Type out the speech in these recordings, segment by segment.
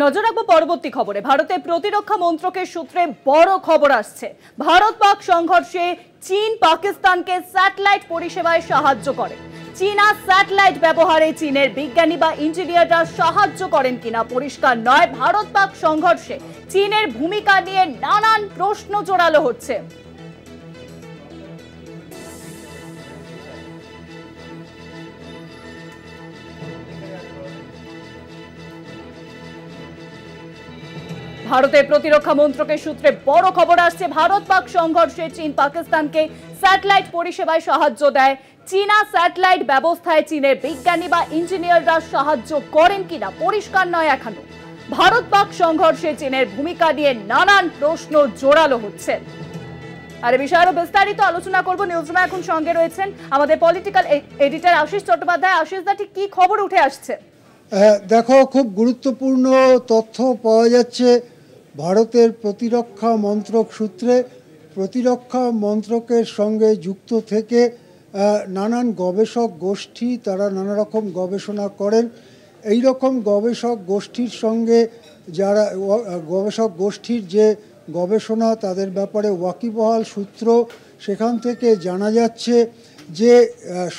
নজর রাখবো পরবর্তী খবরে। ভারতের প্রতিরক্ষা মন্ত্রকের সূত্রে বড় খবর আসছে। ভারত পাক সংঘর্ষে চীন পাকিস্তানকে স্যাটেলাইট পরিষেবায় সাহায্য করে। চীনা স্যাটেলাইট ব্যবহারে চীনের বিজ্ঞানী বা ইঞ্জিনিয়াররা সাহায্য করেন কিনা পরিষ্কার নয়। ভারত পাক সংঘর্ষে চীনের ভূমিকা নিয়ে নানান প্রশ্ন জোরালো হচ্ছে। ভারতের প্রতিরক্ষা মন্ত্রকের সূত্রে বড় খবর আসছে। ভারত পাক সংঘর্ষে চীন পাকিস্তানকে স্যাটেলাইট পরিষেবায় সাহায্য দেয়। চীনা স্যাটেলাইট ব্যবস্থায় চীনের বিজ্ঞানী বা ইঞ্জিনিয়াররা সাহায্য করেন কিনা পরিষ্কার নয় এখনো। ভারত পাক সংঘর্ষে চীনের ভূমিকা নিয়ে নানান প্রশ্ন জোরালো হচ্ছে। আর এই বিষয়ে আরো বিস্তারিত আলোচনা করব। নিউজরুমে এখন সঙ্গে রয়েছেন আমাদের পলিটিক্যাল এডিটর আশিস চট্টোপাধ্যায়। আশিস দা, ঠিক কি খবর উঠে আসছে? দেখো, খুব গুরুত্বপূর্ণ তথ্য পাওয়া যাচ্ছে ভারতের প্রতিরক্ষা মন্ত্রক সূত্রে। প্রতিরক্ষা মন্ত্রকের সঙ্গে যুক্ত থেকে নানান গবেষক গোষ্ঠী, তারা নানা রকম গবেষণা করেন। এই রকম গবেষক গোষ্ঠীর সঙ্গে যারা গবেষক গোষ্ঠীর যে গবেষণা, তাদের ব্যাপারে ওয়াকিবহাল সূত্র, সেখান থেকে জানা যাচ্ছে যে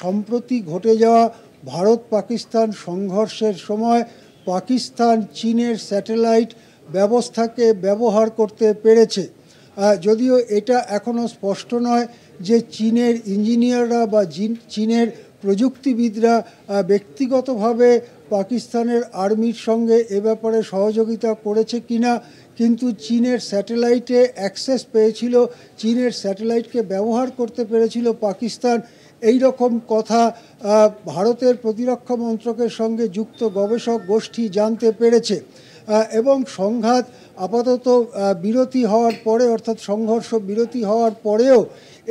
সম্প্রতি ঘটে যাওয়া ভারত পাকিস্তান সংঘর্ষের সময় পাকিস্তান চীনের স্যাটেলাইট ব্যবস্থাকে ব্যবহার করতে পেরেছে। যদিও এটা এখনও স্পষ্ট নয় যে চীনের ইঞ্জিনিয়াররা বা চীনের প্রযুক্তিবিদরা ব্যক্তিগতভাবে পাকিস্তানের আর্মির সঙ্গে এ ব্যাপারে সহযোগিতা করেছে কিনা, কিন্তু চীনের স্যাটেলাইটে অ্যাক্সেস পেয়েছিল, চীনের স্যাটেলাইটকে ব্যবহার করতে পেরেছিল পাকিস্তান। এই রকম কথা ভারতের প্রতিরক্ষা মন্ত্রকের সঙ্গে যুক্ত গবেষক গোষ্ঠী জানতে পেরেছে। এবং সংঘাত আপাতত বিরতি হওয়ার পরে, অর্থাৎ সংঘর্ষ বিরতি হওয়ার পরেও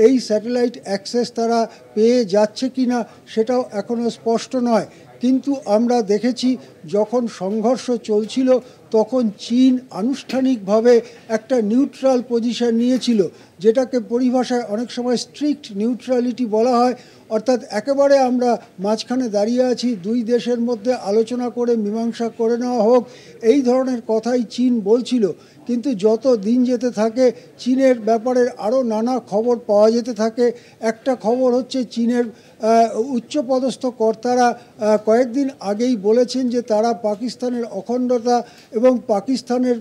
এই স্যাটেলাইট অ্যাক্সেস তারা পেয়ে যাচ্ছে কিনা সেটাও এখনও স্পষ্ট নয়। কিন্তু আমরা দেখেছি যখন সংঘর্ষ চলছিল তখন চীন আনুষ্ঠানিকভাবে একটা নিউট্রাল পজিশন নিয়েছিল, যেটাকে পরিভাষায় অনেক সময় স্ট্রিক্ট নিউট্রালিটি বলা হয়। অর্থাৎ একেবারে আমরা মাঝখানে দাঁড়িয়ে আছি, দুই দেশের মধ্যে আলোচনা করে মীমাংসা করে নেওয়া হোক, এই ধরনের কথাই চীন বলছিল। কিন্তু যত দিন যেতে থাকে চীনের ব্যাপারে আরও নানা খবর পাওয়া যেতে থাকে। একটা খবর হচ্ছে চীনের উচ্চপদস্থ কর্তারা কয়েকদিন আগেই বলেছেন যে তারা পাকিস্তানের অখণ্ডতা এবং পাকিস্তানের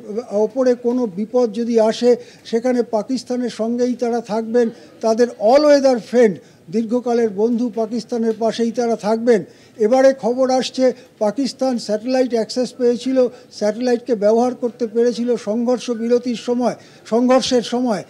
ওপরে কোনো বিপদ যদি আসে সেখানে পাকিস্তানের সঙ্গেই তারা থাকবেন, তাদের অল ওয়েদার ফ্রেন্ড, দীর্ঘকালের বন্ধু, পাকিস্তানের পাশেই তারা থাকবেন। এবারে খবর আসছে পাকিস্তান স্যাটেলাইট অ্যাক্সেস পেয়েছিল, স্যাটেলাইটকে ব্যবহার করতে পেরেছিল সংঘর্ষ বিরতির সময়, সংঘর্ষের সময়।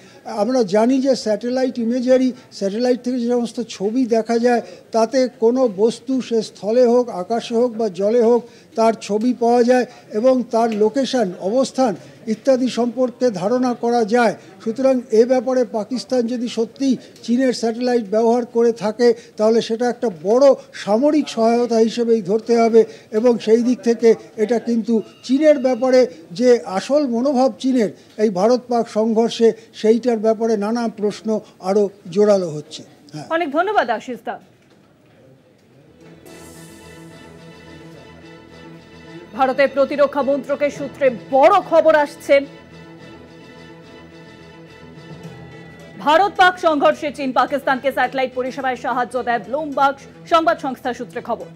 আমরা জানি যে স্যাটেলাইট ইমেজারি, স্যাটেলাইট থেকে যে সমস্ত ছবি দেখা যায় তাতে কোনো বস্তু, সে স্থলে হোক, আকাশে হোক বা জলে হোক, তার ছবি পাওয়া যায় এবং তার লোকেশান, অবস্থান ইত্যাদি সম্পর্কে ধারণা করা যায়। সুতরাং এ ব্যাপারে পাকিস্তান যদি সত্যিই চীনের স্যাটেলাইট ব্যবহার করে থাকে তাহলে সেটা একটা বড় সামরিক সহায়তা হিসেবেই ধরতে হবে। এবং সেই দিক থেকে এটা কিন্তু চীনের ব্যাপারে যে আসল মনোভাব চীনের এই ভারত পাক সংঘর্ষে, সেইটার ব্যাপারে নানা প্রশ্ন আরও জোরালো হচ্ছে। অনেক ধন্যবাদ আশিস দা। ভারতের প্রতিরক্ষা মন্ত্রকের সূত্রে বড় খবর আসছে। ভারত পাক সংঘর্ষে চীন পাকিস্তানকে স্যাটেলাইট পরিষেবায় সাহায্য দেয়, ব্লুমবার্গ সংবাদ সংস্থার সূত্রে খবর।